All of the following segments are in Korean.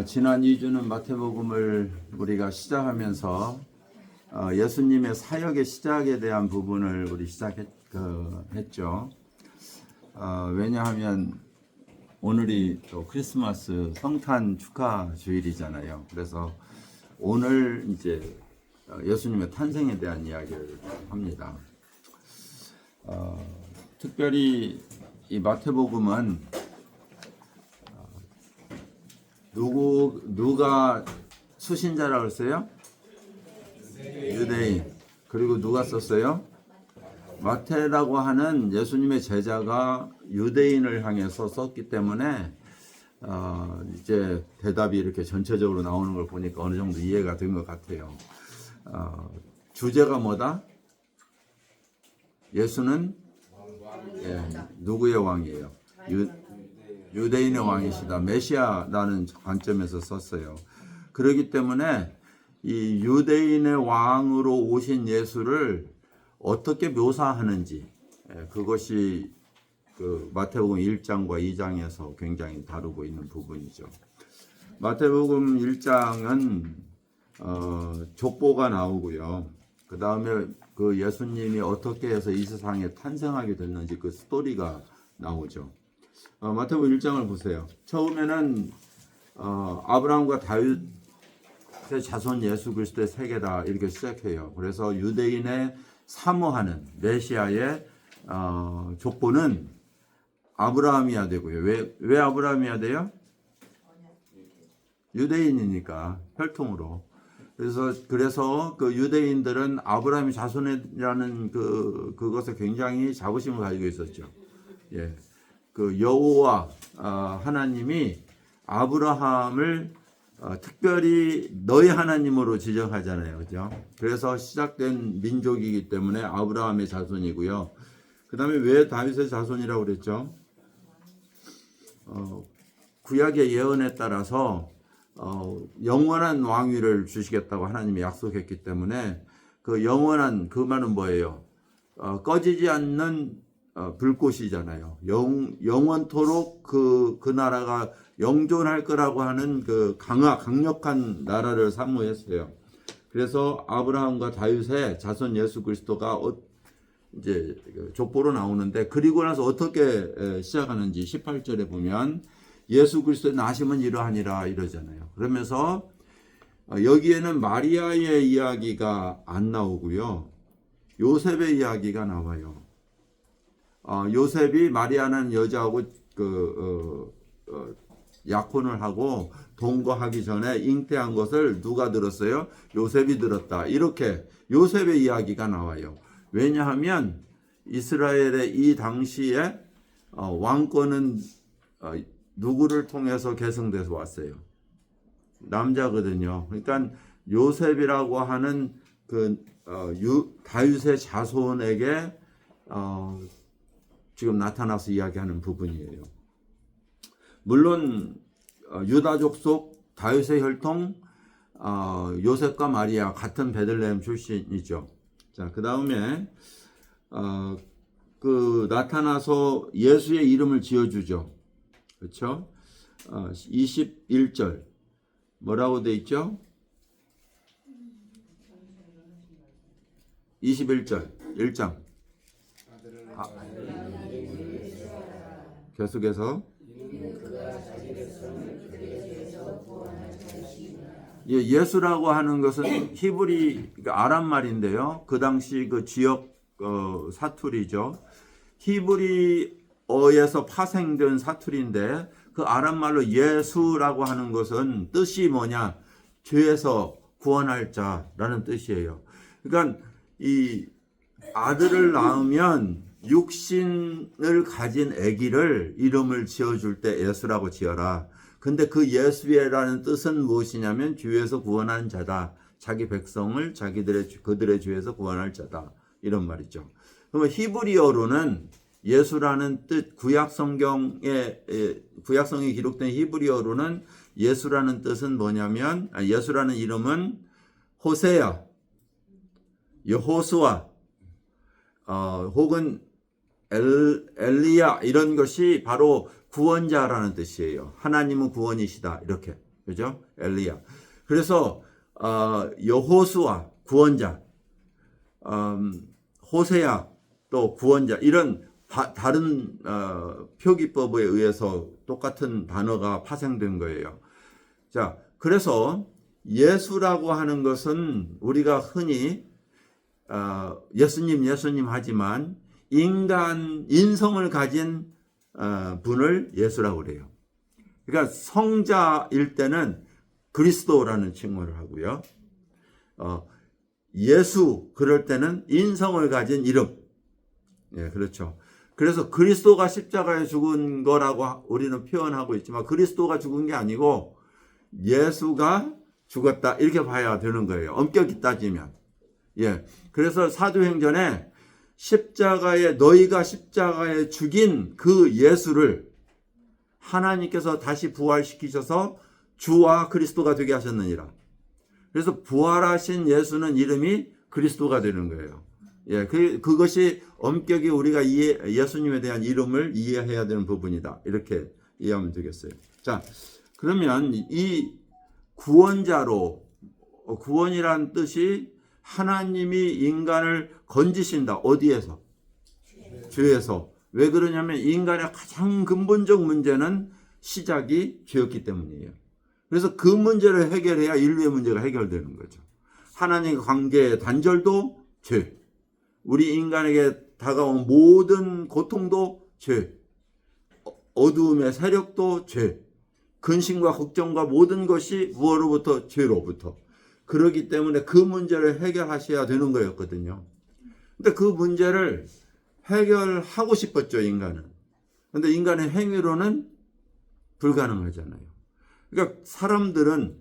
지난 2주는 마태복음을 우리가 시작하면서 예수님의 사역의 시작에 대한 부분을 우리 시작했죠. 왜냐하면 오늘이 또 크리스마스 성탄 축하 주일이잖아요. 그래서 오늘 이제 예수님의 탄생에 대한 이야기를 합니다. 특별히 이 마태복음은 누가 수신자라고 했어요? 유대인. 그리고 누가 썼어요? 마태라고 하는 예수님의 제자가 유대인을 향해서 썼기 때문에 이제 대답이 이렇게 전체적으로 나오는 걸 보니까 어느 정도 이해가 된 것 같아요. 주제가 뭐다? 예수는 누구의 왕이에요? 유대인의 왕이시다. 메시아라는 관점에서 썼어요. 그렇기 때문에 이 유대인의 왕으로 오신 예수를 어떻게 묘사하는지 그것이 그 마태복음 1장과 2장에서 굉장히 다루고 있는 부분이죠. 마태복음 1장은 족보가 나오고요. 그 다음에 그 예수님이 어떻게 해서 이 세상에 탄생하게 됐는지 그 스토리가 나오죠. 마태복음 1장을 보세요. 처음에는 아브라함과 다윗의 자손 예수 그리스도의 세계다 이렇게 시작해요. 그래서 유대인의 사모하는 메시아의 족보는 아브라함이어야 되고요. 왜 아브라함이어야 돼요? 유대인이니까 혈통으로. 그래서 그 유대인들은 아브라함의 자손이라는 그것에 굉장히 자부심을 가지고 있었죠. 예. 그 여호와 하나님이 아브라함을 특별히 너희 하나님으로 지정하잖아요. 그죠? 그래서 시작된 민족이기 때문에 아브라함의 자손이고요. 그 다음에 왜 다윗의 자손이라고 그랬죠? 구약의 예언에 따라서 영원한 왕위를 주시겠다고 하나님이 약속했기 때문에 그 영원한 그 말은 뭐예요? 꺼지지 않는 불꽃이잖아요. 영원토록 그 나라가 영존할 거라고 하는 그 강력한 나라를 사모했어요. 그래서 아브라함과 다윗의 자손 예수 그리스도가 이제 족보로 나오는데, 그리고 나서 어떻게 시작하는지 18절에 보면 예수 그리스도의 나심은 이러하니라 이러잖아요. 그러면서 여기에는 마리아의 이야기가 안 나오고요. 요셉의 이야기가 나와요. 요셉이 마리아라는 여자하고 약혼을 하고 동거하기 전에 잉태한 것을 누가 들었어요? 요셉이 들었다. 이렇게 요셉의 이야기가 나와요. 왜냐하면 이스라엘의 이 당시에 왕권은 누구를 통해서 계승돼서 왔어요? 남자거든요. 그러니까 요셉이라고 하는 다윗의 자손에게 지금 나타나서 이야기하는 부분이에요. 물론 유다족 속 다윗의 혈통 요셉과 마리아 같은 베들레헴 출신이죠. 자, 그 다음에 나타나서 예수의 이름을 지어주죠. 그렇죠? 21절 뭐라고 돼 있죠? 21절 1장 계속해서 예수라고 하는 것은 히브리 아람 말인데요. 그 당시 그 지역 사투리죠. 히브리어에서 파생된 사투리인데 그 아람 말로 예수라고 하는 것은 뜻이 뭐냐? 죄에서 구원할 자라는 뜻이에요. 그러니까 이 아들을 낳으면 육신을 가진 아기를 이름을 지어줄 때 예수라고 지어라. 근데 그 예수라는 뜻은 무엇이냐면 죄에서 구원하는 자다. 자기 백성을 그들의 죄에서 구원할 자다. 이런 말이죠. 그러면 히브리어로는 예수라는 뜻, 구약성에 기록된 히브리어로는 예수라는 뜻은 뭐냐면, 예수라는 이름은 호세야, 여호수아, 혹은 엘리야 이런 것이 바로 구원자라는 뜻이에요. 하나님은 구원이시다 이렇게. 그죠? 엘리야. 그래서 여호수아 구원자, 호세야 또 구원자, 이런 다른 표기법에 의해서 똑같은 단어가 파생된 거예요. 자, 그래서 예수라고 하는 것은 우리가 흔히 예수님 하지만 인성을 가진 분을 예수라고 그래요. 그러니까 성자일 때는 그리스도라는 칭호를 하고요. 예수 그럴 때는 인성을 가진 이름. 예, 그렇죠. 그래서 그리스도가 십자가에 죽은 거라고 우리는 표현하고 있지만 그리스도가 죽은 게 아니고 예수가 죽었다 이렇게 봐야 되는 거예요. 엄격히 따지면. 예. 그래서 사도행전에 너희가 십자가에 죽인 그 예수를 하나님께서 다시 부활시키셔서 주와 그리스도가 되게 하셨느니라. 그래서 부활하신 예수는 이름이 그리스도가 되는 거예요. 예, 그것이 엄격히 우리가 예수님에 대한 이름을 이해해야 되는 부분이다. 이렇게 이해하면 되겠어요. 자, 그러면 이 구원이란 뜻이 하나님이 인간을 건지신다. 어디에서? 죄에서. 왜 그러냐면 인간의 가장 근본적 문제는 시작이 죄였기 때문이에요. 그래서 그 문제를 해결해야 인류의 문제가 해결되는 거죠. 하나님과 관계의 단절도 죄. 우리 인간에게 다가온 모든 고통도 죄. 어두움의 세력도 죄. 근심과 걱정과 모든 것이 무엇으로부터? 죄로부터. 그렇기 때문에 그 문제를 해결하셔야 되는 거였거든요. 근데 그 문제를 해결하고 싶었죠, 인간은. 근데 인간의 행위로는 불가능하잖아요. 그러니까 사람들은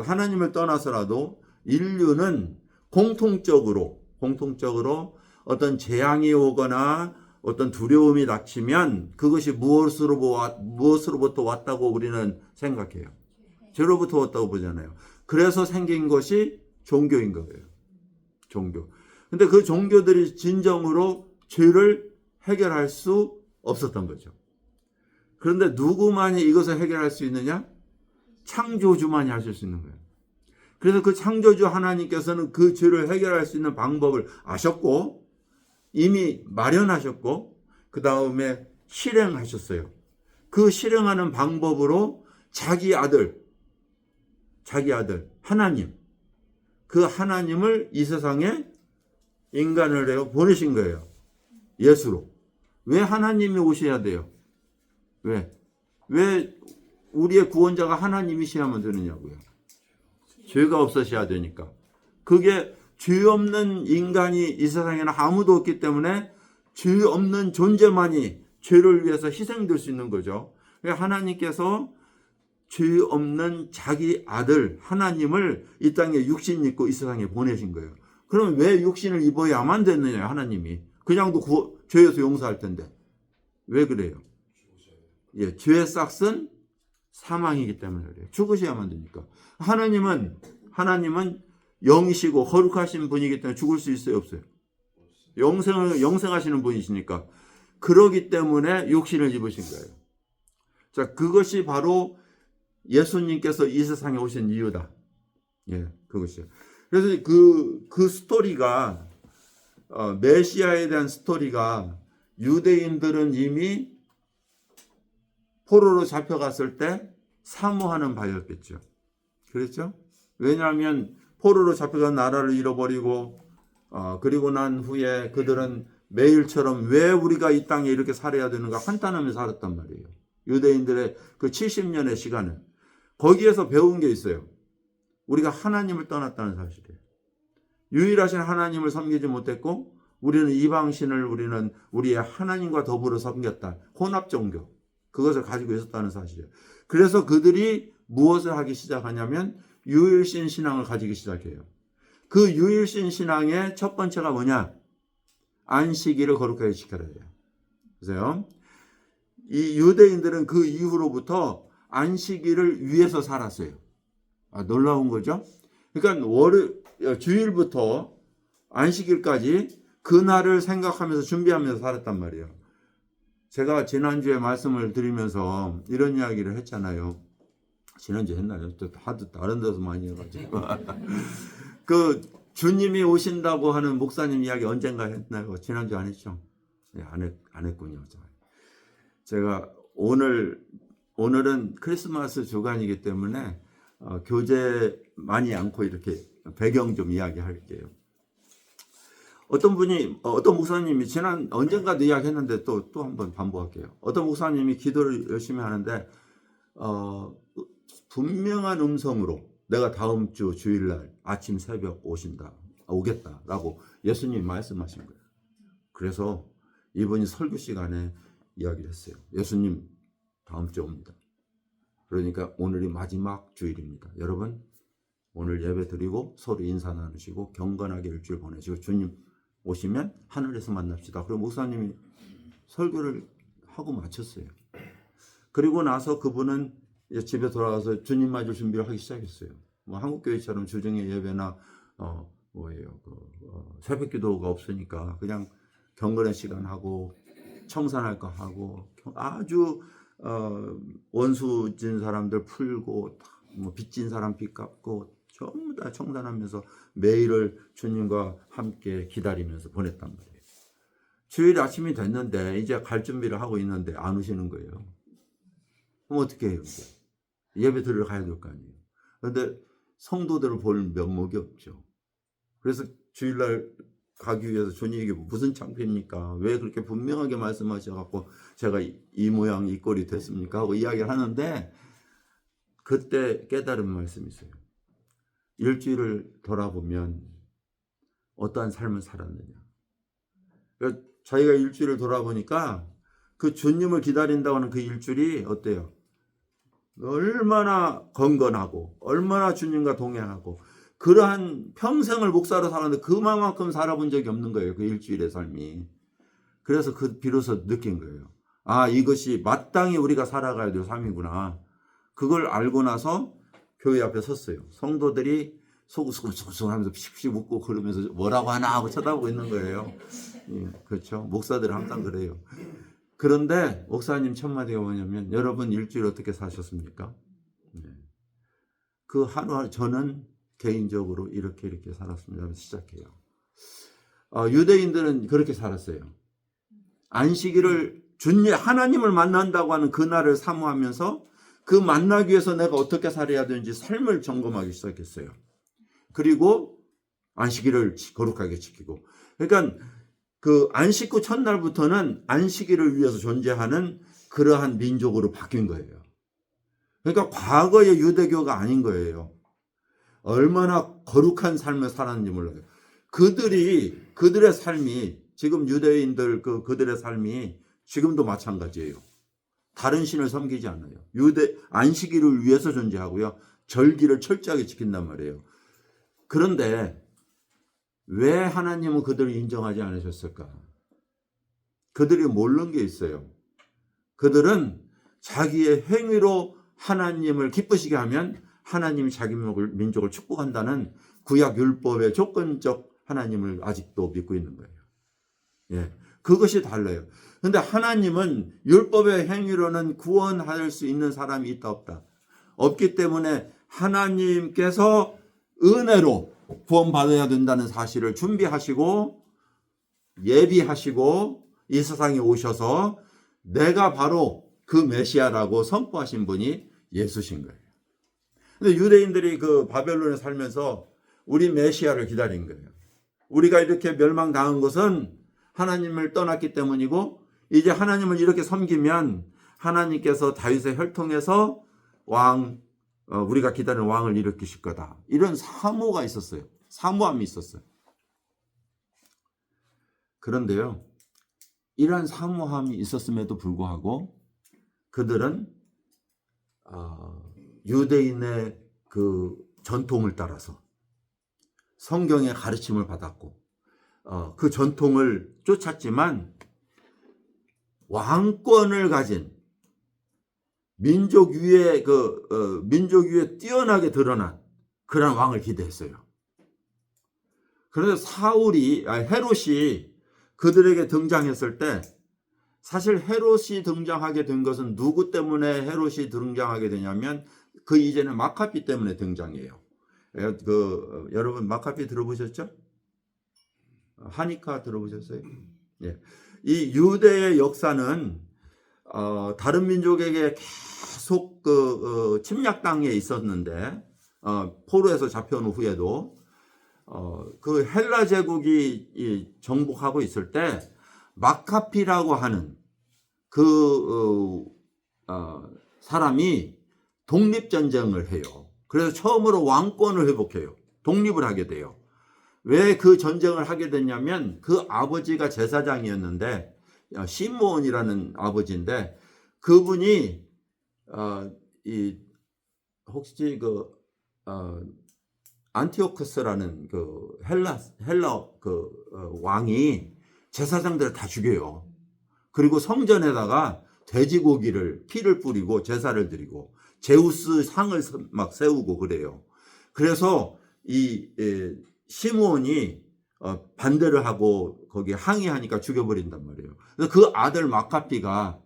하나님을 떠나서라도 인류는 공통적으로 어떤 재앙이 오거나 어떤 두려움이 닥치면 그것이 무엇으로부터 왔다고 우리는 생각해요. 죄로부터 왔다고 보잖아요. 그래서 생긴 것이 종교인 거예요. 종교. 근데 그 종교들이 진정으로 죄를 해결할 수 없었던 거죠. 그런데 누구만이 이것을 해결할 수 있느냐? 창조주만이 하실 수 있는 거예요. 그래서 그 창조주 하나님께서는 그 죄를 해결할 수 있는 방법을 아셨고 이미 마련하셨고 그 다음에 실행하셨어요. 그 실행하는 방법으로 자기 아들 하나님, 그 하나님을 이 세상에 인간을 내어 보내신 거예요. 예수로. 왜 하나님이 오셔야 돼요? 왜 우리의 구원자가 하나님이셔야만 되느냐고요. 죄가 없으셔야 되니까. 그게 죄 없는 인간이 이 세상에는 아무도 없기 때문에 죄 없는 존재만이 죄를 위해서 희생될 수 있는 거죠. 하나님께서 죄 없는 자기 아들 하나님을 이 땅에 육신 입고 이 세상에 보내신 거예요. 그럼 왜 육신을 입어야만 됐느냐, 하나님이. 그냥도 죄에서 용서할 텐데. 왜 그래요? 예, 죄의 싹은 사망이기 때문에 그래요. 죽으셔야만 되니까. 하나님은 영이시고 거룩하신 분이기 때문에 죽을 수 있어요, 없어요? 영생하시는 분이시니까. 그러기 때문에 육신을 입으신 거예요. 자, 그것이 바로 예수님께서 이 세상에 오신 이유다. 예, 그것이요. 그래서 그 스토리가, 메시아에 대한 스토리가 유대인들은 이미 포로로 잡혀갔을 때 사모하는 바였겠죠. 그렇죠? 왜냐하면 포로로 잡혀간 나라를 잃어버리고 그리고 난 후에 그들은 매일처럼 왜 우리가 이 땅에 이렇게 살아야 되는가 한탄하며 살았단 말이에요. 유대인들의 그 70년의 시간을. 거기에서 배운 게 있어요. 우리가 하나님을 떠났다는 사실이에요. 유일하신 하나님을 섬기지 못했고 우리는 이방신을 우리의 하나님과 더불어 섬겼다. 혼합 종교. 그것을 가지고 있었다는 사실이에요. 그래서 그들이 무엇을 하기 시작하냐면 유일신 신앙을 가지기 시작해요. 그 유일신 신앙의 첫 번째가 뭐냐? 안식일을 거룩하게 지켜야 돼요. 보세요. 이 유대인들은 그 이후로부터 안식일을 위해서 살았어요. 놀라운 거죠? 그러니까 주일부터 안식일까지 그날을 생각하면서 준비하면서 살았단 말이에요. 제가 지난주에 말씀을 드리면서 이런 이야기를 했잖아요. 지난주 했나요? 또 하도 다른 데서 많이 해가지고 그 주님이 오신다고 하는 목사님 이야기 언젠가 했나요? 지난주 안 했죠? 네, 안 했군요. 제가 오늘은 크리스마스 주간이기 때문에 교재 많이 않고 이렇게 배경 좀 이야기할게요. 어떤 목사님이 언젠가도 이야기했는데 또 한번 반복할게요. 어떤 목사님이 기도를 열심히 하는데 분명한 음성으로 내가 다음 주 주일날 아침 새벽 오겠다라고 예수님이 말씀하신 거예요. 그래서 이분이 설교 시간에 이야기를 했어요. 예수님 다음 주에 옵니다. 그러니까 오늘이 마지막 주일입니다. 여러분 오늘 예배 드리고 서로 인사 나누시고 경건하게 일주일 보내시고 주님 오시면 하늘에서 만납시다. 그리고 목사님이 설교를 하고 마쳤어요. 그리고 나서 그분은 집에 돌아가서 주님 맞을 준비를 하기 시작했어요. 뭐 한국교회처럼 주중에 예배나 새벽 기도가 없으니까 그냥 경건의 시간 하고 청산할 거 하고 아주 원수진 사람들 풀고 뭐 빚진 사람 빚 갚고 전부 다 청산하면서 매일을 주님과 함께 기다리면서 보냈단 말이에요. 주일 아침이 됐는데 이제 갈 준비를 하고 있는데 안 오시는 거예요. 그럼 어떻게 해요? 이제? 예배 드리러 가야 될 거 아니에요. 그런데 성도들을 볼 면목이 없죠. 그래서 주일날 가기 위해서 주님에게 무슨 창피입니까? 왜 그렇게 분명하게 말씀하셔갖고 제가 이 모양 이 꼴이 됐습니까? 하고 이야기를 하는데 그때 깨달은 말씀이 있어요. 일주일을 돌아보면 어떠한 삶을 살았느냐. 그러니까 자기가 일주일을 돌아보니까 그 주님을 기다린다고 하는 그 일주일이 어때요? 얼마나 건건하고 얼마나 주님과 동행하고 그러한 평생을 목사로 살았는데 그만큼 살아본 적이 없는 거예요. 그 일주일의 삶이. 그래서 비로소 느낀 거예요. 아, 이것이 마땅히 우리가 살아가야 될 삶이구나. 그걸 알고 나서 교회 앞에 섰어요. 성도들이 소구소구소구 하면서 피식피식 웃고 그러면서 뭐라고 하나 하고 쳐다보고 있는 거예요. 그렇죠. 목사들은 항상 그래요. 그런데 목사님 첫 마디가 뭐냐면 여러분 일주일 어떻게 사셨습니까? 그 하루 저는 개인적으로 이렇게 살았습니다. 시작해요. 유대인들은 그렇게 살았어요. 안식일을 하나님을 만난다고 하는 그날을 사모하면서 그 만나기 위해서 내가 어떻게 살아야 되는지 삶을 점검하기 시작했어요. 그리고 안식일을 거룩하게 지키고. 그러니까 그 안식 후 첫날부터는 안식일을 위해서 존재하는 그러한 민족으로 바뀐 거예요. 그러니까 과거의 유대교가 아닌 거예요. 얼마나 거룩한 삶을 살았는지 몰라요. 그들의 삶이 지금 유대인들 그들의 삶이 지금도 마찬가지예요. 다른 신을 섬기지 않아요. 안식일을 위해서 존재하고요. 절기를 철저하게 지킨단 말이에요. 그런데 왜 하나님은 그들을 인정하지 않으셨을까? 그들이 모르는 게 있어요. 그들은 자기의 행위로 하나님을 기쁘시게 하면 하나님이 자기 민족을 축복한다는 구약 율법의 조건적 하나님을 아직도 믿고 있는 거예요. 예, 그것이 달라요. 그런데 하나님은 율법의 행위로는 구원할 수 있는 사람이 있다 없다. 없기 때문에 하나님께서 은혜로 구원받아야 된다는 사실을 준비하시고 예비하시고 이 세상에 오셔서 내가 바로 그 메시아라고 선포하신 분이 예수신 거예요. 근데 유대인들이 그 바벨론에 살면서 우리 메시아를 기다린 거예요. 우리가 이렇게 멸망당한 것은 하나님을 떠났기 때문이고 이제 하나님을 이렇게 섬기면 하나님께서 다윗의 혈통에서 우리가 기다리는 왕을 일으키실 거다. 이런 사모가 있었어요. 사모함이 있었어요. 그런데요, 이러한 사모함이 있었음에도 불구하고 그들은 유대인의 그 전통을 따라서 성경의 가르침을 받았고 그 전통을 쫓았지만 왕권을 가진 민족 위에 뛰어나게 드러난 그런 왕을 기대했어요. 그래서 헤롯이 그들에게 등장했을 때 사실 헤롯이 등장하게 된 것은 누구 때문에 헤롯이 등장하게 되냐면 그 이제는 마카비 때문에 등장해요. 여러분 마카비 들어보셨죠? 하니카 들어보셨어요? 예. 이 유대의 역사는 다른 민족에게 계속 침략당해 있었는데 포로에서 잡혀온 후에도 그 헬라 제국이 정복하고 있을 때 마카피라고 하는 그 사람이 독립전쟁을 해요. 그래서 처음으로 왕권을 회복해요. 독립을 하게 돼요. 왜 그 전쟁을 하게 됐냐면 그 아버지가 제사장이었는데 시므온이라는 아버지인데 그분이 혹시 안티오쿠스라는 그 헬라 왕이 제사장들을 다 죽여요. 그리고 성전에다가 돼지고기를 피를 뿌리고 제사를 드리고 제우스 상을 막 세우고 그래요. 그래서 이 시므온이 반대를 하고 거기 항의하니까 죽여버린단 말이에요. 그래서 그 아들 마카피가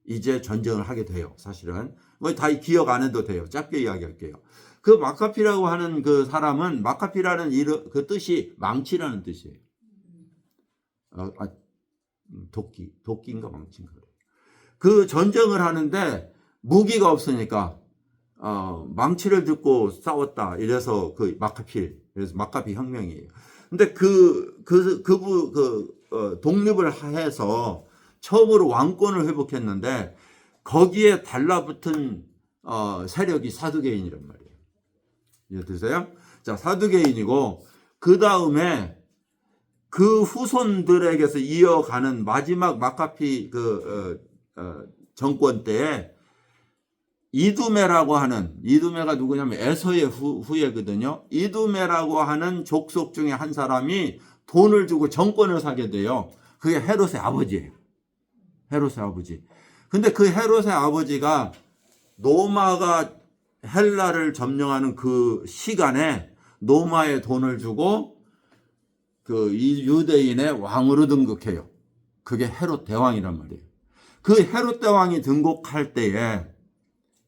이제 전쟁을 하게 돼요. 사실은 뭐 다 기억 안 해도 돼요. 짧게 이야기할게요. 그 마카피라고 하는 그 사람은 마카피라는 그 뜻이 망치라는 뜻이에요. 도끼인가 망치인가. 그 전쟁을 하는데 무기가 없으니까 망치를 들고 싸웠다. 이래서 그래서 마카피 혁명이에요. 근데 독립을 해서 처음으로 왕권을 회복했는데 거기에 달라붙은 세력이 사두개인이란 말이에요. 이해되세요? 자, 사두개인이고 그 다음에 그 후손들에게서 이어가는 마지막 마카피 정권 때에 이두메가 누구냐면 에서의 후예거든요. 이두메라고 하는 족속 중에 한 사람이 돈을 주고 정권을 사게 돼요. 그게 헤롯의 아버지예요. 헤롯의 아버지. 근데 그 헤롯의 아버지가 로마가 헬라를 점령하는 그 시간에 로마에 돈을 주고 이 유대인의 왕으로 등극해요. 그게 헤롯 대왕이란 말이에요. 그 헤롯 대왕이 등극할 때에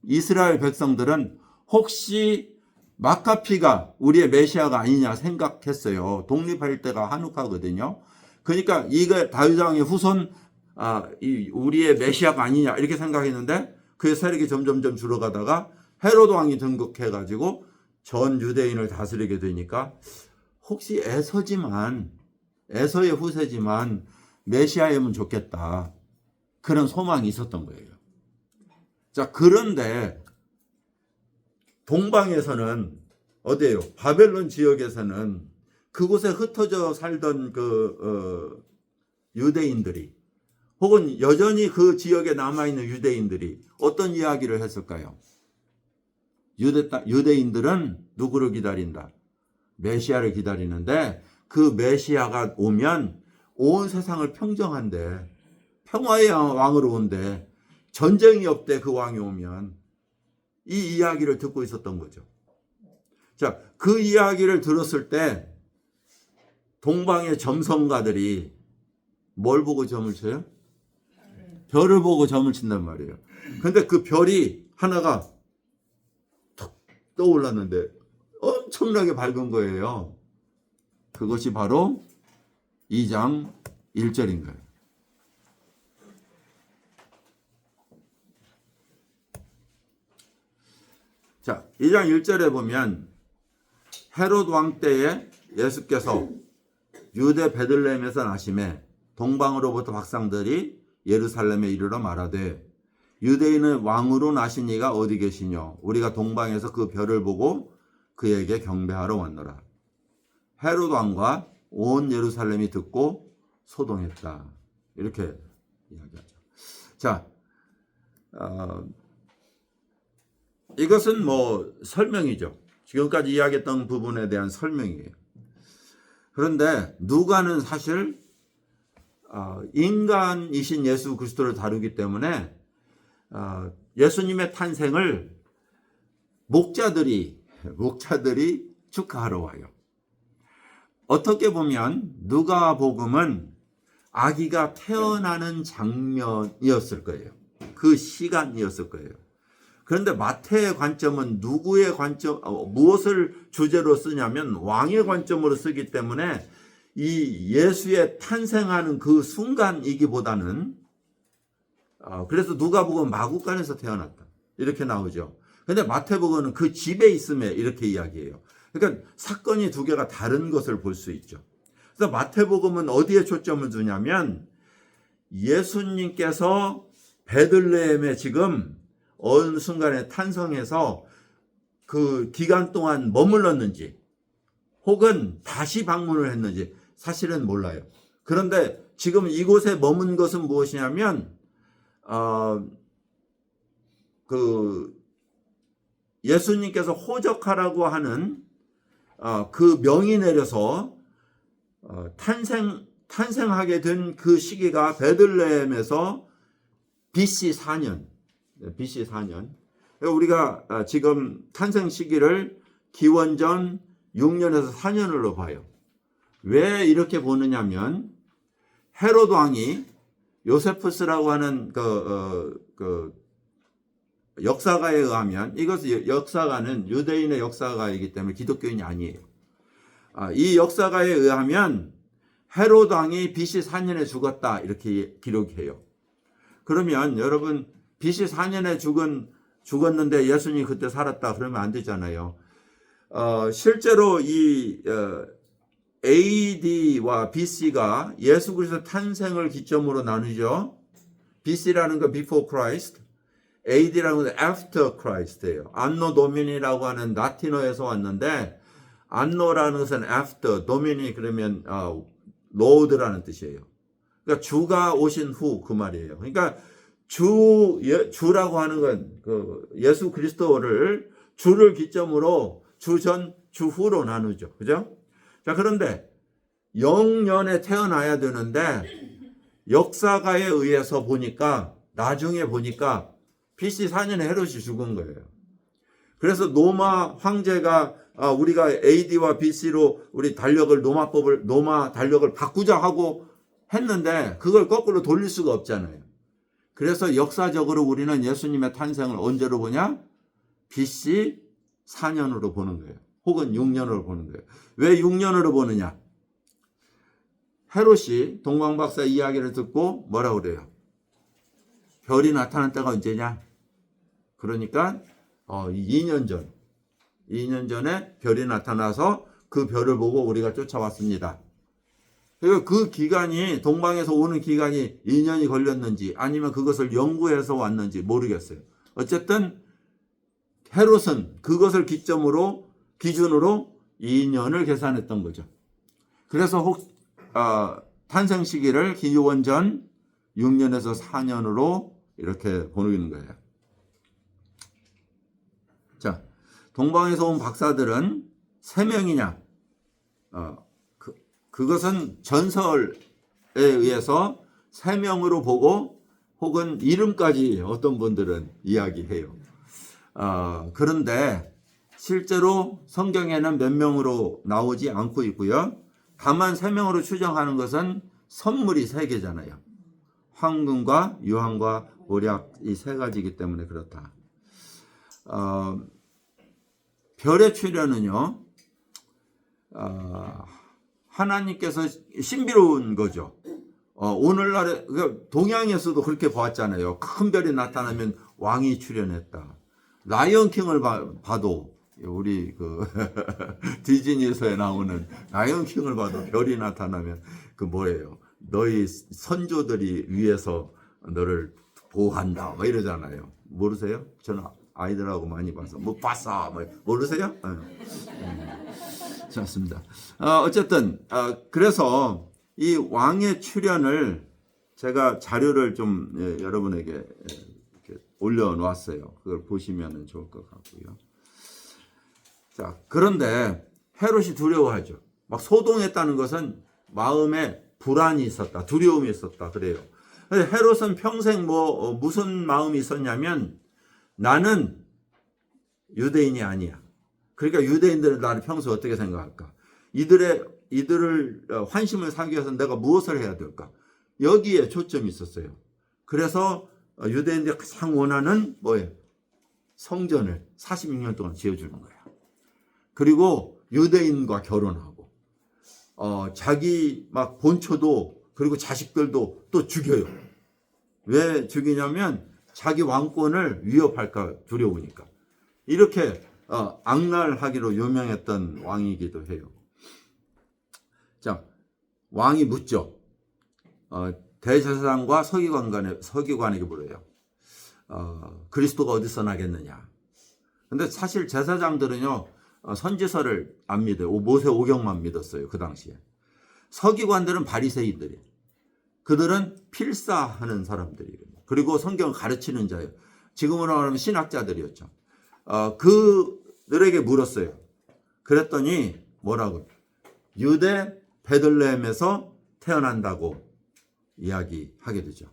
이스라엘 백성들은 혹시 마카피가 우리의 메시아가 아니냐 생각했어요. 독립할 때가 하누카거든요. 그러니까 이거 다윗 왕의 후손 우리의 메시아가 아니냐 이렇게 생각했는데 그 세력이 점점점 줄어가다가 헤롯 왕이 등극해가지고 전 유대인을 다스리게 되니까 혹시 에서의 후세지만 메시아이면 좋겠다. 그런 소망이 있었던 거예요. 자, 그런데 동방에서는 어디예요? 바벨론 지역에서는 그곳에 흩어져 살던 유대인들이 혹은 여전히 그 지역에 남아있는 유대인들이 어떤 이야기를 했을까요? 유대인들은 누구를 기다린다? 메시아를 기다리는데 그 메시아가 오면 온 세상을 평정한대. 평화의 왕으로 온대. 전쟁이 없대 그 왕이 오면. 이 이야기를 듣고 있었던 거죠. 자, 그 이야기를 들었을 때 동방의 점성가들이 뭘 보고 점을 쳐요? 별을 보고 점을 친단 말이에요. 근데 그 별이 하나가 툭 떠올랐는데 엄청나게 밝은 거예요. 그것이 바로 2장 1절인 거예요. 자, 2장 1절에 보면 헤롯 왕 때에 예수께서 유대 베들레헴에서 나심에 동방으로부터 박상들이 예루살렘에 이르러 말하되 유대인의 왕으로 나신 이가 어디 계시뇨? 우리가 동방에서 그 별을 보고 그에게 경배하러 왔노라. 헤롯 왕과 온 예루살렘이 듣고 소동했다. 이렇게 이야기하죠. 자, 이것은 뭐 설명이죠. 지금까지 이야기했던 부분에 대한 설명이에요. 그런데 누가는 사실 인간이신 예수 그리스도를 다루기 때문에 예수님의 탄생을 목자들이 축하하러 와요. 어떻게 보면 누가복음은 아기가 태어나는 장면이었을 거예요. 그 시간이었을 거예요. 그런데 마태의 관점은 누구의 관점, 무엇을 주제로 쓰냐면 왕의 관점으로 쓰기 때문에 이 예수의 탄생하는 그 순간이기보다는 그래서 누가복음 마구간에서 태어났다 이렇게 나오죠. 근데 마태복음은 그 집에 있음에 이렇게 이야기해요. 그러니까 사건이 두 개가 다른 것을 볼 수 있죠. 그래서 마태복음은 어디에 초점을 두냐면 예수님께서 베들레헴에 지금 어느 순간에 탄생해서 그 기간 동안 머물렀는지 혹은 다시 방문을 했는지 사실은 몰라요. 그런데 지금 이곳에 머문 것은 무엇이냐면 그 예수님께서 호적하라고 하는 그 명이 내려서 탄생하게 된 그 시기가 베들레헴에서 BC 4년. BC 4년. 우리가 지금 탄생 시기를 기원전 6년에서 4년으로 봐요. 왜 이렇게 보느냐면 헤롯 왕이 요세푸스라고 하는 그 역사가에 의하면 이것은 역사가는 유대인의 역사가이기 때문에 기독교인이 아니에요. 이 역사가에 의하면 헤롯 왕이 BC 4년에 죽었다 이렇게 기록해요. 그러면 여러분 BC 4년에 죽었는데 예수님이 그때 살았다 그러면 안 되잖아요. 실제로 이 AD와 BC가 예수 그리스도 탄생을 기점으로 나누죠. BC라는 거 before Christ, AD라는 건 after Christ예요. 안노 도미니라고 하는 라틴어에서 왔는데 안노라는 것은 after, 도미니 그러면 로드라는 뜻이에요. 그러니까 주가 오신 후 그 말이에요. 그러니까 주라고 하는 건 그 예수 그리스도를 주를 기점으로 주전 주후로 나누죠. 그죠? 자, 그런데 0년에 태어나야 되는데 역사가에 의해서 보니까 나중에 보니까 BC 4년에 헤롯이 죽은 거예요. 그래서 로마 황제가 우리가 AD와 BC로 우리 로마 달력을 바꾸자 하고 했는데 그걸 거꾸로 돌릴 수가 없잖아요. 그래서 역사적으로 우리는 예수님의 탄생을 언제로 보냐? BC 4년으로 보는 거예요. 혹은 6년으로 보는 거예요. 왜 6년으로 보느냐? 헤롯이 동방박사 이야기를 듣고 뭐라고 그래요? 별이 나타난 때가 언제냐? 그러니까 2년 전에 별이 나타나서 그 별을 보고 우리가 쫓아왔습니다. 그러니까 그 기간이 동방에서 오는 기간이 2년이 걸렸는지 아니면 그것을 연구해서 왔는지 모르겠어요. 어쨌든 헤롯은 그것을 기준으로 2년을 계산했던 거죠. 그래서 탄생 시기를 기원전 6년에서 4년으로 이렇게 보는 거예요. 자, 동방에서 온 박사들은 3명이냐? 그것은 전설에 의해서 3명으로 보고 혹은 이름까지 어떤 분들은 이야기해요. 그런데 실제로 성경에는 몇 명으로 나오지 않고 있고요. 다만 3명으로 추정하는 것은 선물이 3개잖아요. 황금과 유황과 모략 이 3가지이기 때문에 그렇다. 별의 출현은요. 하나님께서 신비로운 거죠. 오늘날에 동양에서도 그렇게 보았잖아요. 큰 별이 나타나면 왕이 출현했다. 라이언킹을 봐도 우리 디즈니에서 나오는 라이언킹을 봐도 별이 나타나면 그 뭐예요? 너희 선조들이 위에서 너를 보호한다. 뭐 이러잖아요. 모르세요? 저는 아이들하고 많이 봐서 못 봤어. 뭐 모르세요? 좋습니다. 어쨌든 그래서 이 왕의 출현을 제가 자료를 좀 여러분에게 이렇게 올려놓았어요. 그걸 보시면 좋을 것 같고요. 자, 그런데 헤롯이 두려워하죠. 막 소동했다는 것은 마음에 불안이 있었다, 두려움이 있었다 그래요. 헤롯은 평생 무슨 마음이 있었냐면 나는 유대인이 아니야. 그러니까 유대인들은 나를 평소에 어떻게 생각할까? 이들을 환심을 사기 위해서 내가 무엇을 해야 될까? 여기에 초점이 있었어요. 그래서 유대인들이 가장 원하는 뭐예요? 성전을 46년 동안 지어주는 거야. 그리고 유대인과 결혼하고, 자기 막 본초도, 그리고 자식들도 또 죽여요. 왜 죽이냐면 자기 왕권을 위협할까 두려우니까. 이렇게 악랄하기로 유명했던 왕이기도 해요. 자, 왕이 묻죠. 대제사장과 서기관에게 물어요. 그리스도가 어디서 나겠느냐. 근데 사실 제사장들은요, 선지서를 안 믿어요. 모세 오경만 믿었어요. 그 당시에. 서기관들은 바리새인들이에요. 그들은 필사하는 사람들이에요. 그리고 성경을 가르치는 자예요. 지금으로 말하면 신학자들이었죠. 그들에게 물었어요. 그랬더니 뭐라고? 유대 베들레헴에서 태어난다고 이야기하게 되죠.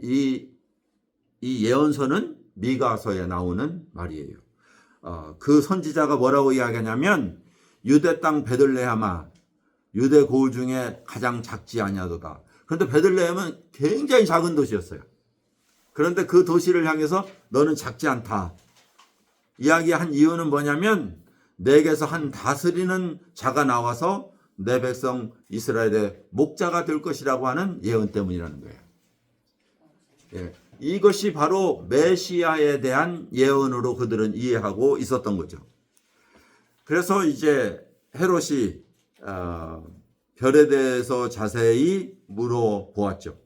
이 예언서는 미가서에 나오는 말이에요. 그 선지자가 뭐라고 이야기하냐면, 유대 땅 베들레헴아, 유대 고을 중에 가장 작지 아니하도다. 그런데 베들레헴은 굉장히 작은 도시였어요. 그런데 그 도시를 향해서 너는 작지 않다 이야기한 이유는 뭐냐면, 내게서 한 다스리는 자가 나와서 내 백성 이스라엘의 목자가 될 것이라고 하는 예언 때문이라는 거예요. 예, 이것이 바로 메시아에 대한 예언으로 그들은 이해하고 있었던 거죠. 그래서 이제 헤롯이 별에 대해서 자세히 물어보았죠.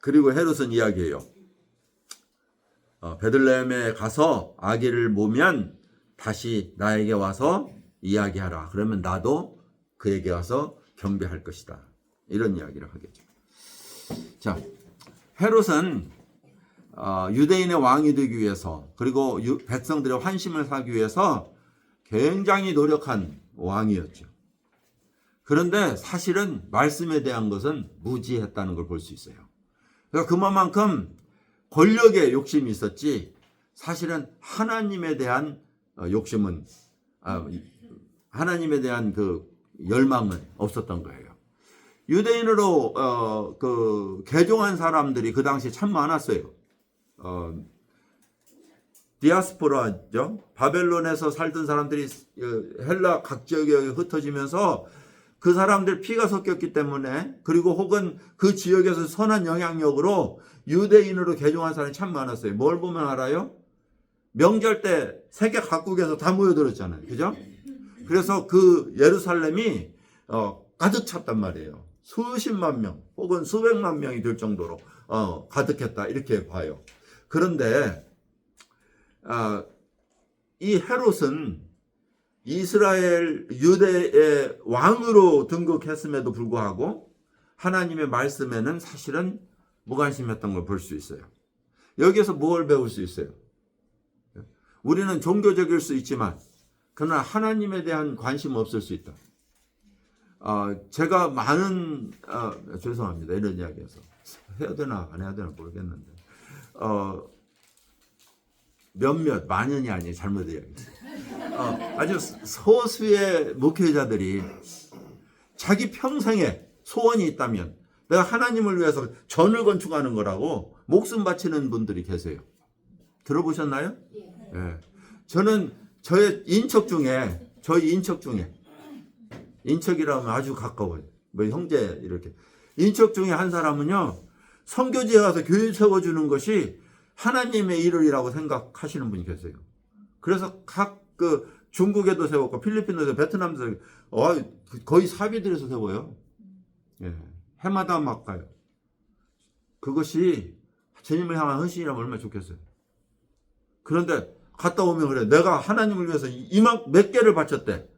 그리고 헤롯은 이야기해요. 베들레헴에 가서 아기를 모면 다시 나에게 와서 이야기하라. 그러면 나도 그에게 와서 경배할 것이다. 이런 이야기를 하겠죠. 자, 헤롯은 유대인의 왕이 되기 위해서, 그리고 백성들의 환심을 사기 위해서 굉장히 노력한 왕이었죠. 그런데 사실은 말씀에 대한 것은 무지했다는 걸 볼 수 있어요. 그러니까 그만큼 권력에 욕심이 있었지, 사실은 하나님에 대한 욕심은, 하나님에 대한 그 열망은 없었던 거예요. 유대인으로 개종한 사람들이 그 당시에 참 많았어요. 디아스포라죠. 바벨론에서 살던 사람들이 헬라 각 지역에 흩어지면서 그 사람들 피가 섞였기 때문에, 그리고 혹은 그 지역에서 선한 영향력으로 유대인으로 개종한 사람이 참 많았어요. 뭘 보면 알아요? 명절 때 세계 각국에서 다 모여들었잖아요. 그죠? 그래서 그 예루살렘이 가득 찼단 말이에요. 수십만 명 혹은 수백만 명이 될 정도로 가득했다, 이렇게 봐요. 그런데 이 헤롯은 이스라엘 유대의 왕으로 등극했음에도 불구하고 하나님의 말씀에는 사실은 무관심했던 걸 볼 수 있어요. 여기에서 뭘 배울 수 있어요? 우리는 종교적일 수 있지만 그러나 하나님에 대한 관심 없을 수 있다. 제가 많은 죄송합니다, 이런 이야기해서 해야 되나 안 해야 되나 모르겠는데 몇몇, 만연이 아니에요. 잘못 이야기했어요. 아주 소수의 목회자들이 자기 평생에 소원이 있다면 내가 하나님을 위해서 전을 건축하는 거라고 목숨 바치는 분들이 계세요. 들어보셨나요? 예. 저는 저희 인척 중에 인척이라면 아주 가까워요. 뭐 형제 이렇게. 인척 중에 한 사람은요, 선교지에 가서 교회 세워주는 것이 하나님의 일이라고 생각하시는 분이 계세요. 그래서 각 중국에도 세웠고 필리핀에도 세우고 베트남도 세우고 거의 사비들에서 세워요. 예. 해마다 막 가요. 그것이 주님을 향한 헌신이라면 얼마나 좋겠어요. 그런데 갔다 오면 그래, 내가 하나님을 위해서 몇 개를 바쳤대.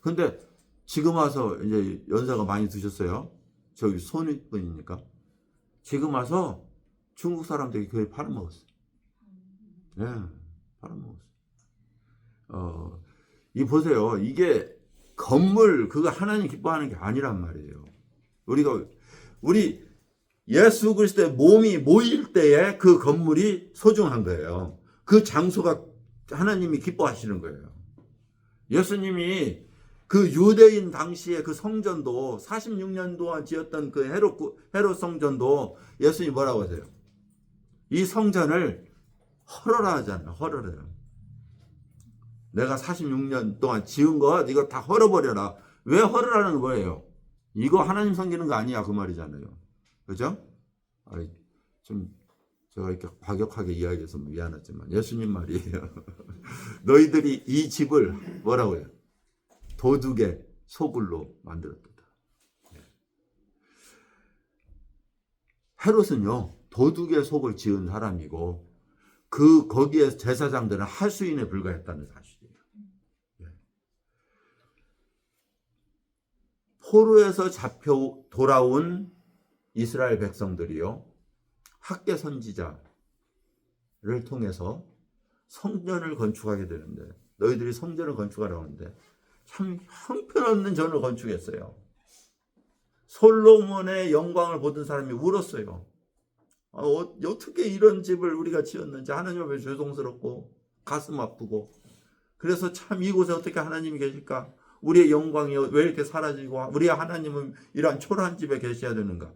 근데 지금 와서 이제 연세가 많이 드셨어요. 저기 손윗분이니까. 지금 와서 중국 사람들이 교회 팔아먹었어요. 예, 팔아먹었어요. 이 보세요. 이게 건물, 그거 하나님 기뻐하는 게 아니란 말이에요. 우리 예수 그리스도의 몸이 모일 때에 그 건물이 소중한 거예요. 그 장소가 하나님이 기뻐하시는 거예요. 예수님이 그 유대인 당시에 그 성전도 46년 동안 지었던 그 헤롯 성전도 예수님이 뭐라고 하세요? 이 성전을 헐어라 하잖아요. 헐어라. 내가 46년 동안 지은 거 이거 다 헐어버려라. 왜 헐으라는 거예요? 이거 하나님 섬기는 거 아니야 그 말이잖아요. 그죠? 좀 제가 이렇게 과격하게 이야기해서 미안하지만 예수님 말이에요. 너희들이 이 집을 뭐라고 해요? 도둑의 소굴로 만들었다. 헤롯은요 도둑의 속을 지은 사람이고 거기에 제사장들은 하수인에 불과했다는 사실이에요. 포로에서 잡혀 돌아온 이스라엘 백성들이요 학개 선지자를 통해서 성전을 건축하게 되는데 너희들이 성전을 건축하라고 하는데 참 형편없는 전을 건축했어요. 솔로몬의 영광을 보던 사람이 울었어요. 어떻게 이런 집을 우리가 지었는지 하나님 앞에 죄송스럽고 가슴 아프고 그래서 참 이곳에 어떻게 하나님이 계실까? 우리의 영광이 왜 이렇게 사라지고 우리 하나님은 이러한 초라한 집에 계셔야 되는가?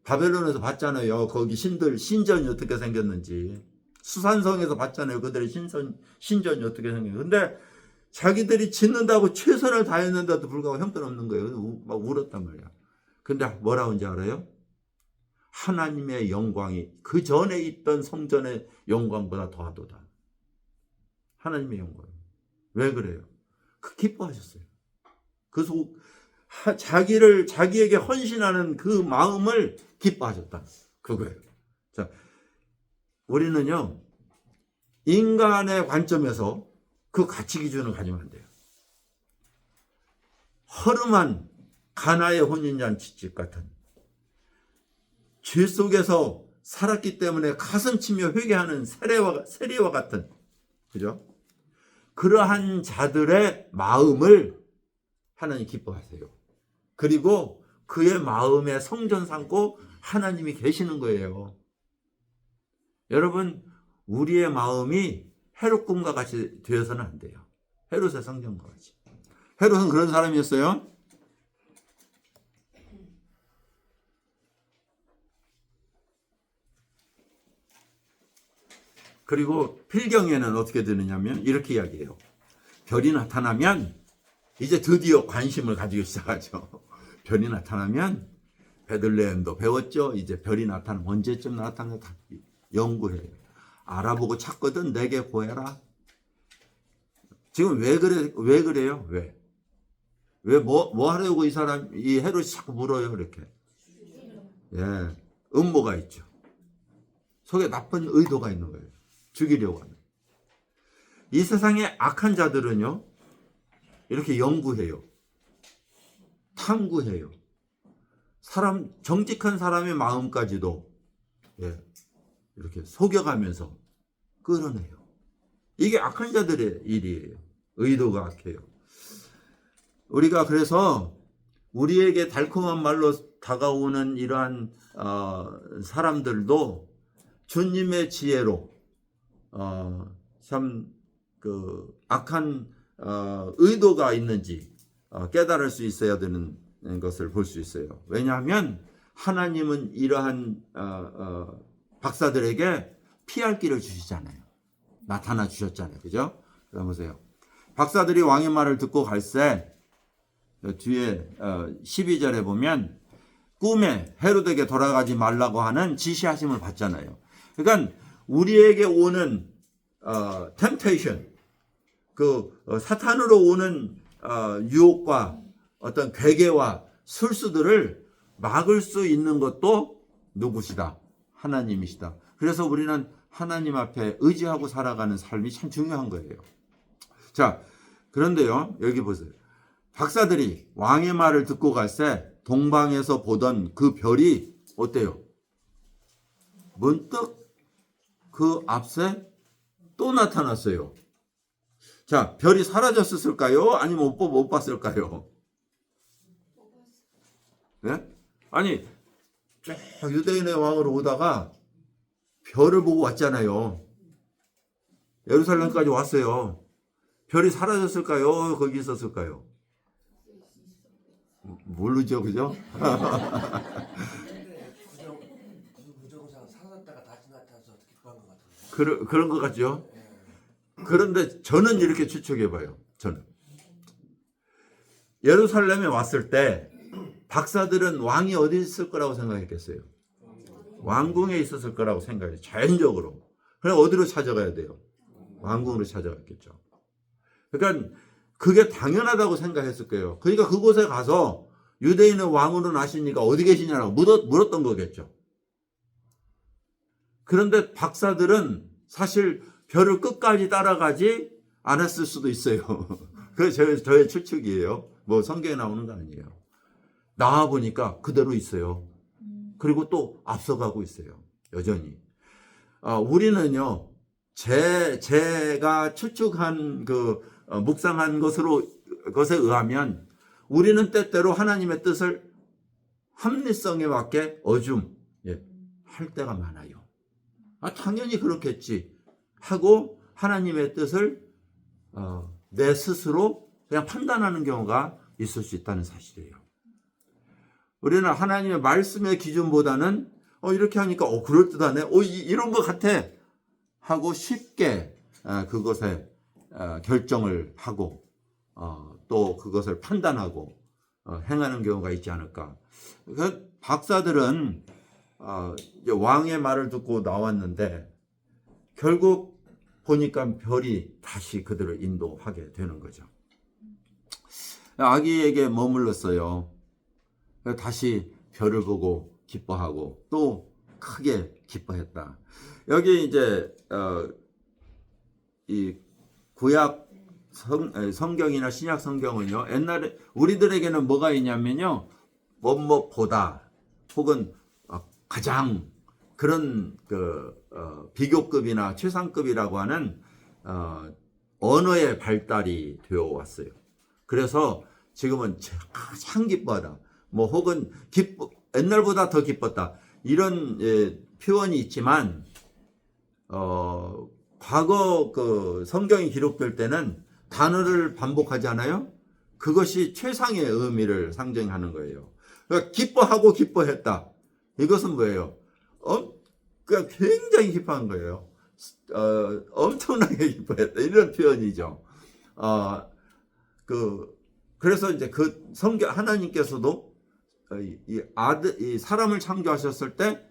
바벨론에서 봤잖아요. 거기 신전이 어떻게 생겼는지. 수산성에서 봤잖아요. 그들의 신전이 어떻게 생겼는지. 근데 자기들이 짓는다고 최선을 다했는데도 불구하고 형편없는 거예요. 막 울었단 말이야. 근데 뭐라고 하는지 알아요? 하나님의 영광이 그 전에 있던 성전의 영광보다 더하도다. 하나님의 영광. 왜 그래요? 기뻐하셨어요. 그래서 자기에게 헌신하는 그 마음을 기뻐하셨다. 그거예요. 자, 우리는요, 인간의 관점에서 그 가치 기준을 가지면 안 돼요. 허름한 가나의 혼인잔치집 같은 죄 속에서 살았기 때문에 가슴 치며 회개하는 세리와 같은, 그죠? 그러한 자들의 마음을 하나님 기뻐하세요. 그리고 그의 마음에 성전 삼고 하나님이 계시는 거예요. 여러분, 우리의 마음이 헤롯 꿈과 같이 되어서는 안 돼요. 헤롯의 성전과 같이. 헤롯은 그런 사람이었어요. 그리고 필경에는 어떻게 되느냐면 이렇게 이야기해요. 별이 나타나면 이제 드디어 관심을 가지기 시작하죠. 별이 나타나면 베들레헴도 배웠죠. 이제 별이 나타나면 언제쯤 나타나면 다 연구해요. 알아보고 찾거든 내게 구해라. 지금 왜 그래요? 왜 뭐 하려고 이 헤롯이 자꾸 물어요, 이렇게. 예. 음모가 있죠. 속에 나쁜 의도가 있는 거예요. 죽이려고 하는. 이 세상의 악한 자들은요, 이렇게 연구해요. 탐구해요. 정직한 사람의 마음까지도, 이렇게 속여가면서 끌어내요. 이게 악한 자들의 일이에요. 의도가 악해요. 우리가 그래서 우리에게 달콤한 말로 다가오는 이러한 사람들도 주님의 지혜로 참 그 악한 의도가 있는지 깨달을 수 있어야 되는 것을 볼 수 있어요. 왜냐하면 하나님은 이러한 박사들에게 피할 길을 주시잖아요. 나타나 주셨잖아요. 그죠? 그럼 보세요. 박사들이 왕의 말을 듣고 갈새 뒤에 12절에 보면 꿈에 헤롯에게 돌아가지 말라고 하는 지시하심을 받잖아요. 그러니까 우리에게 오는 temptation, 사탄으로 오는 유혹과 어떤 괴계와 술수들을 막을 수 있는 것도 누구시다? 하나님이시다. 그래서 우리는 하나님 앞에 의지하고 살아가는 삶이 참 중요한 거예요. 자, 그런데요, 여기 보세요. 박사들이 왕의 말을 듣고 갈새 동방에서 보던 그 별이 어때요? 문득 그 앞에 또 나타났어요. 자, 별이 사라졌을까요? 아니면 못 봤을까요? 네? 아니, 유대인의 왕으로 오다가 별을 보고 왔잖아요. 예루살렘까지 왔어요. 별이 사라졌을까요? 거기 있었을까요? 모르죠, 그죠? 무정상 사라졌다가 다시 나타나서 어떻게 그런 것 같죠? 그런데 저는 이렇게 추측해 봐요. 저는 예루살렘에 왔을 때 박사들은 왕이 어디 있을 거라고 생각했겠어요? 왕궁에 있었을 거라고 생각해요. 자연적으로. 그럼 어디로 찾아가야 돼요? 왕궁으로 찾아갔겠죠. 그러니까 그게 당연하다고 생각했을 거예요. 그러니까 그곳에 가서 유대인은 왕으로 나시니까 어디 계시냐고 물었던 거겠죠. 그런데 박사들은 사실 별을 끝까지 따라가지 않았을 수도 있어요. 그게 저의 추측이에요. 뭐 성경에 나오는 거 아니에요. 나와 보니까 그대로 있어요. 그리고 또 앞서가고 있어요. 여전히. 우리는요, 제가 추측한 묵상한 것에 의하면 우리는 때때로 하나님의 뜻을 합리성에 맞게 할 때가 많아요. 당연히 그렇겠지 하고 하나님의 뜻을 내 스스로 그냥 판단하는 경우가 있을 수 있다는 사실이에요. 우리는 하나님의 말씀의 기준보다는 이렇게 하니까 그럴듯하네, 이런 것 같아 하고 쉽게 그것에 결정을 하고 또 그것을 판단하고 행하는 경우가 있지 않을까. 그 박사들은 이제 왕의 말을 듣고 나왔는데 결국 보니까 별이 다시 그들을 인도하게 되는 거죠. 아기에게 머물렀어요. 다시 별을 보고 기뻐하고 또 크게 기뻐했다. 여기 이제 이 구약 성경이나 신약 성경은요, 옛날에 우리들에게는 뭐가 있냐면요, 뭐보다 혹은 가장 그런 비교급이나 최상급이라고 하는 언어의 발달이 되어 왔어요. 그래서 지금은 가장 기뻐하다, 혹은 옛날보다 더 기뻤다, 이런 표현이 있지만 과거 성경이 기록될 때는 단어를 반복하잖아요. 그것이 최상의 의미를 상징하는 거예요. 그러니까 기뻐하고 기뻐했다. 이것은 뭐예요? 그냥 굉장히 기뻐한 거예요. 엄청나게 기뻐했다. 이런 표현이죠. 그래서 이제 하나님께서도 이 사람을 창조하셨을 때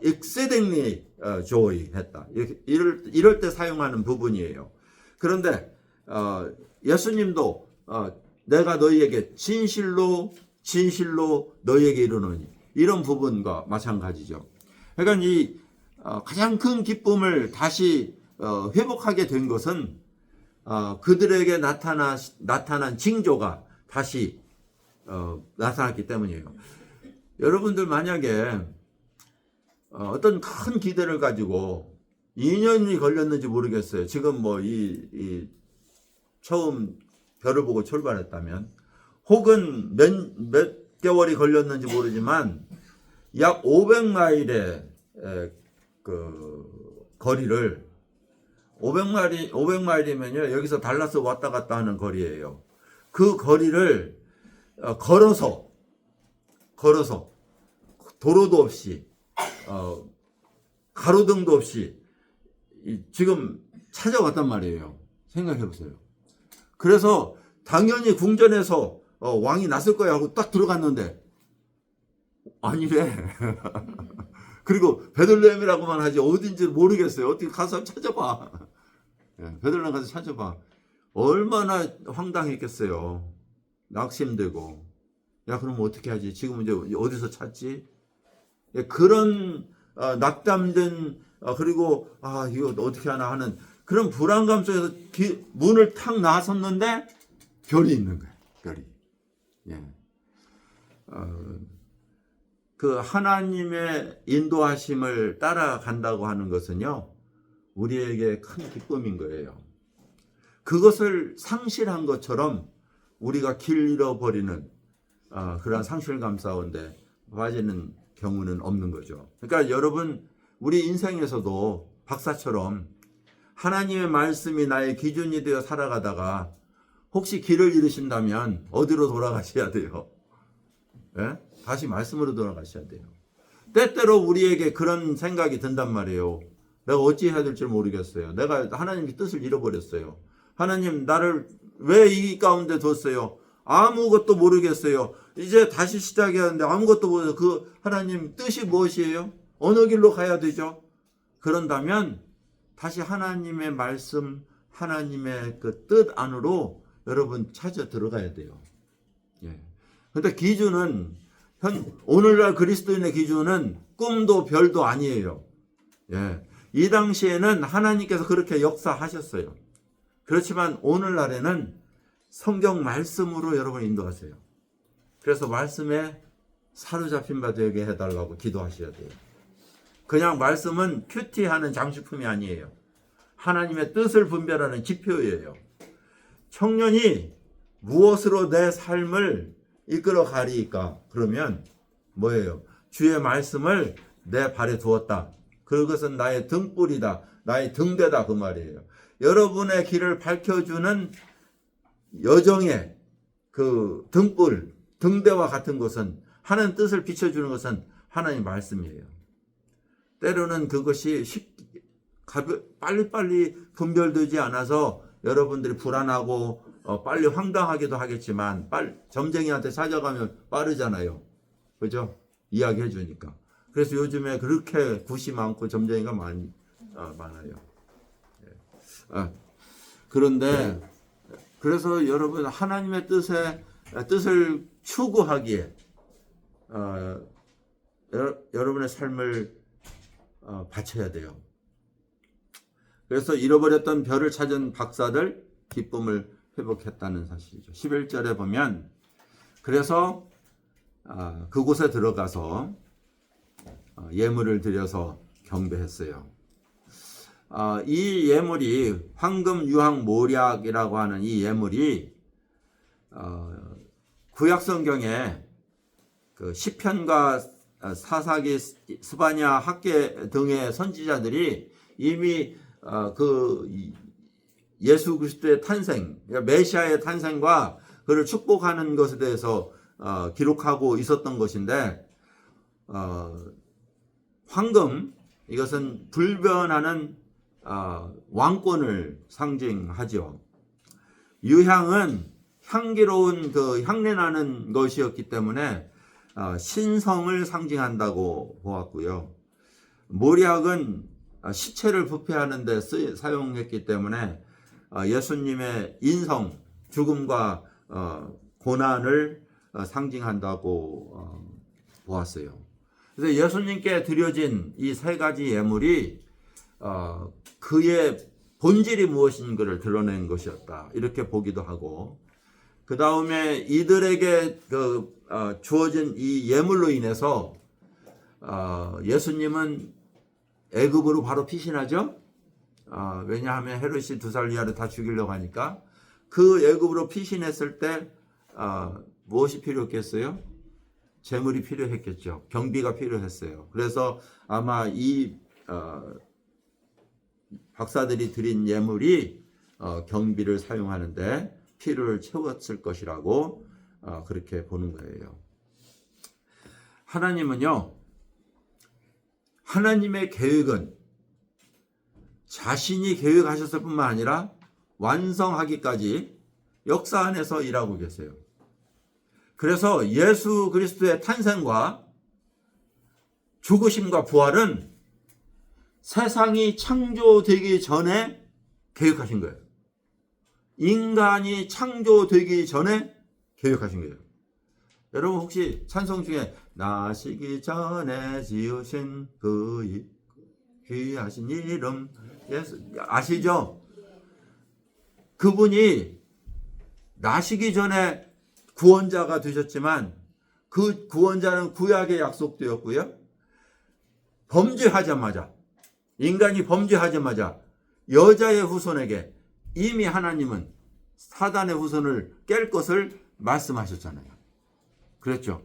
exceedingly joy 했다. 이럴 때 사용하는 부분이에요. 그런데 예수님도 내가 너희에게 진실로 너희에게 이르노니, 이런 부분과 마찬가지죠. 그러니까 이 가장 큰 기쁨을 다시 회복하게 된 것은 그들에게 나타난 징조가 다시 나타났기 때문이에요. 여러분들 만약에 어떤 큰 기대를 가지고 2년이 걸렸는지 모르겠어요. 지금 처음 별을 보고 출발했다면, 혹은 몇 개월이 걸렸는지 모르지만 약 500마일의 거리를 500마일이면요, 여기서 달라스 왔다 갔다 하는 거리예요. 그 거리를 걸어서 도로도 없이 가로등도 없이 지금 찾아왔단 말이에요. 생각해 보세요. 그래서 당연히 궁전에서 왕이 났을 거야 하고 딱 들어갔는데 아니래. 그리고 베들레헴이라고만 하지 어딘지 모르겠어요. 어떻게 가서 찾아봐. 베들레헴 가서 찾아봐. 얼마나 황당했겠어요. 낙심되고, 그럼 어떻게 하지? 지금 이제 어디서 찾지? 그런 낙담된, 그리고 이거 어떻게 하나 하는 그런 불안감 속에서 문을 탁 나섰는데 별이 있는 거예요. 별이. 그 하나님의 인도하심을 따라간다고 하는 것은요, 우리에게 큰 기쁨인 거예요. 그것을 상실한 것처럼 우리가 길 잃어버리는 그러한 상실감 가운데 빠지는 경우는 없는 거죠. 그러니까 여러분, 우리 인생에서도 박사처럼 하나님의 말씀이 나의 기준이 되어 살아가다가 혹시 길을 잃으신다면 어디로 돌아가셔야 돼요? 다시 말씀으로 돌아가셔야 돼요. 때때로 우리에게 그런 생각이 든단 말이에요. 내가 어찌 해야 될지 모르겠어요. 내가 하나님의 뜻을 잃어버렸어요. 하나님 나를 왜 이 가운데 뒀어요? 아무것도 모르겠어요. 이제 다시 시작해야 하는데 아무것도 모르겠어요. 그 하나님 뜻이 무엇이에요? 어느 길로 가야 되죠? 그런다면 다시 하나님의 말씀, 하나님의 그 뜻 안으로 여러분 찾아 들어가야 돼요. 예. 근데 기준은 오늘날 그리스도인의 기준은 꿈도 별도 아니에요. 예. 이 당시에는 하나님께서 그렇게 역사하셨어요. 그렇지만 오늘날에는 성경 말씀으로 여러분 인도하세요. 그래서 말씀에 사로잡힌 바 되게 해달라고 기도하셔야 돼요. 그냥 말씀은 큐티하는 장식품이 아니에요. 하나님의 뜻을 분별하는 지표예요. 청년이 무엇으로 내 삶을 이끌어 가리까? 그러면 뭐예요? 주의 말씀을 내 발에 두었다. 그것은 나의 등불이다. 나의 등대다. 그 말이에요. 여러분의 길을 밝혀주는 여정의 그 등불, 등대와 같은 것은, 하나님 뜻을 비춰주는 것은 하나님 말씀이에요. 때로는 그것이 빨리빨리 분별되지 않아서 여러분들이 불안하고 빨리 황당하기도 하겠지만 점쟁이한테 찾아가면 빠르잖아요. 그죠? 이야기해 주니까. 그래서 요즘에 그렇게 굿이 많고 점쟁이가 많아요. 그런데 그래서 여러분 하나님의 뜻을 추구하기에 여러분의 삶을 바쳐야 돼요. 그래서 잃어버렸던 별을 찾은 박사들 기쁨을 회복했다는 사실이죠. 11절에 보면 그래서 그곳에 들어가서 예물을 드려서 경배했어요. 이 예물이 황금 유황 모략이라고 하는 이 예물이 구약 성경에 그 시편과 사사기, 스바냐, 학개 등의 선지자들이 이미 그 예수 그리스도의 탄생, 메시아의 탄생과 그를 축복하는 것에 대해서 기록하고 있었던 것인데, 황금, 이것은 불변하는 왕권을 상징하죠. 유향은 향기로운 그 향내나는 것이었기 때문에 신성을 상징한다고 보았고요. 모략은 시체를 부패하는 데 사용했기 때문에 예수님의 인성, 죽음과 고난을 상징한다고 보았어요. 그래서 예수님께 드려진 이 세 가지 예물이 그의 본질이 무엇인가를 드러낸 것이었다. 이렇게 보기도 하고, 그 다음에 이들에게 주어진 이 예물로 인해서 예수님은 애굽으로 바로 피신하죠. 왜냐하면 헤롯이 2살 이하를 다 죽이려고 하니까. 그 애굽으로 피신했을 때 무엇이 필요했겠어요? 재물이 필요했겠죠. 경비가 필요했어요. 그래서 아마 이 박사들이 드린 예물이 경비를 사용하는데 필요를 채웠을 것이라고 그렇게 보는 거예요. 하나님은요, 하나님의 계획은 자신이 계획하셨을 뿐만 아니라 완성하기까지 역사 안에서 일하고 계세요. 그래서 예수 그리스도의 탄생과 죽으심과 부활은 세상이 창조되기 전에 계획하신 거예요. 인간이 창조되기 전에 계획하신 거예요. 여러분 혹시 찬송 중에 나시기 전에 지으신 그 귀하신 이름 예수 아시죠? 그분이 나시기 전에 구원자가 되셨지만 그 구원자는 구약에 약속되었고요. 범죄하자마자, 인간이 범죄하자마자 여자의 후손에게 이미 하나님은 사단의 후손을 깰 것을 말씀하셨잖아요. 그랬죠.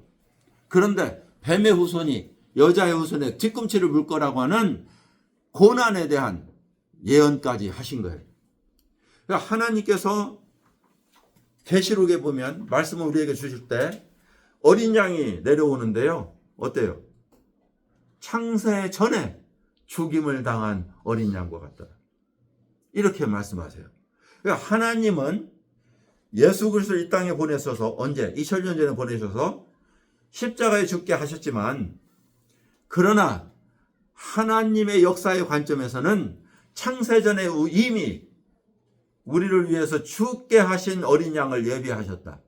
그런데 뱀의 후손이 여자의 후손에 뒤꿈치를 물 거라고 하는 고난에 대한 예언까지 하신 거예요. 그러니까 하나님께서 계시록에 보면 말씀을 우리에게 주실 때 어린 양이 내려오는데요. 어때요? 창세 전에 죽임을 당한 어린 양과 같더라. 이렇게 말씀하세요. 그러니까 하나님은 예수 그리스도를 이 땅에 보내셔서 언제? 2000년 전에 보내셔서 십자가에 죽게 하셨지만, 그러나 하나님의 역사의 관점에서는 창세전에 이미 우리를 위해서 죽게 하신 어린 양을 예비하셨다.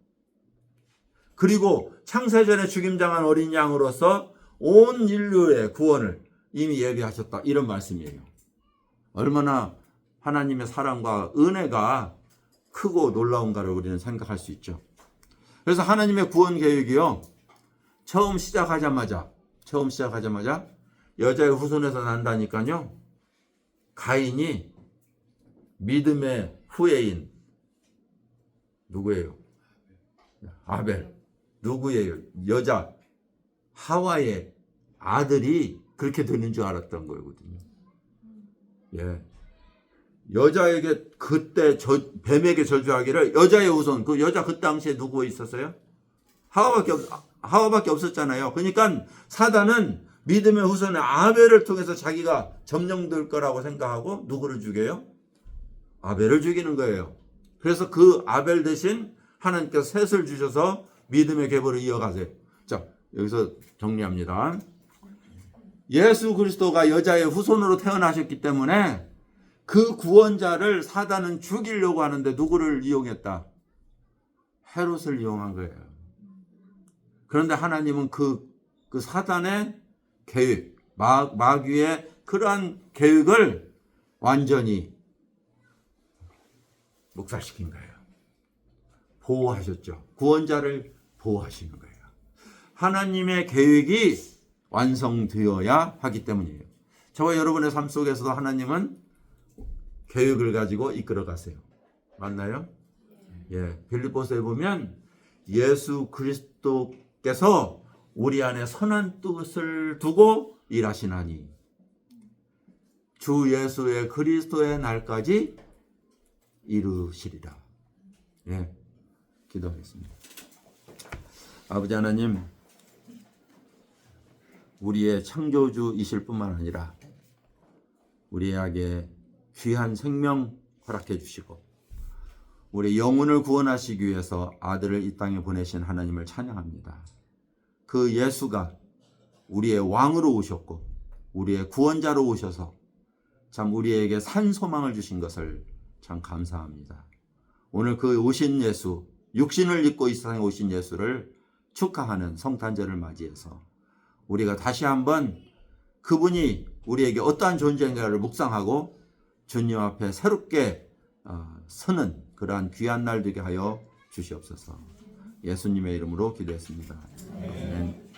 그리고 창세전에 죽임당한 어린 양으로서 온 인류의 구원을 이미 예비하셨다. 이런 말씀이에요. 얼마나 하나님의 사랑과 은혜가 크고 놀라운가를 우리는 생각할 수 있죠. 그래서 하나님의 구원 계획이요, 처음 시작하자마자 여자의 후손에서 난다니까요. 가인이 믿음의 후예인 누구예요? 아벨. 누구예요? 여자 하와의 아들이 그렇게 되는 줄 알았던 거거든요. 예. 여자에게 그때 뱀에게 저주하기를, 여자의 후손, 그 여자 그 당시에 누구 있었어요? 하와밖에 없었잖아요. 그러니까 사단은 믿음의 후손의 아벨을 통해서 자기가 점령될 거라고 생각하고 누구를 죽여요? 아벨을 죽이는 거예요. 그래서 그 아벨 대신 하나님께서 셋을 주셔서 믿음의 계보를 이어가세요. 자, 여기서 정리합니다. 예수 그리스도가 여자의 후손으로 태어나셨기 때문에 그 구원자를 사단은 죽이려고 하는데 누구를 이용했다? 헤롯을 이용한 거예요. 그런데 하나님은 그 사단의 계획, 마귀의 그러한 계획을 완전히 묵살시킨 거예요. 보호하셨죠. 구원자를 보호하시는 거예요. 하나님의 계획이 완성되어야 하기 때문이에요. 저와 여러분의 삶 속에서도 하나님은 계획을 가지고 이끌어 가세요. 맞나요? 예. 빌립보서에 보면 예수 그리스도께서 우리 안에 선한 뜻을 두고 일하시나니 주 예수의 그리스도의 날까지 이루시리라. 예. 기도하겠습니다. 아버지 하나님, 우리의 창조주이실 뿐만 아니라 우리에게 귀한 생명 허락해 주시고 우리 영혼을 구원하시기 위해서 아들을 이 땅에 보내신 하나님을 찬양합니다. 그 예수가 우리의 왕으로 오셨고 우리의 구원자로 오셔서 참 우리에게 산 소망을 주신 것을 참 감사합니다. 오늘 그 오신 예수, 육신을 입고 이 세상에 오신 예수를 축하하는 성탄절을 맞이해서 우리가 다시 한번 그분이 우리에게 어떠한 존재인가를 묵상하고 주님 앞에 새롭게 서는 그러한 귀한 날 되게 하여 주시옵소서. 예수님의 이름으로 기도했습니다. 아멘.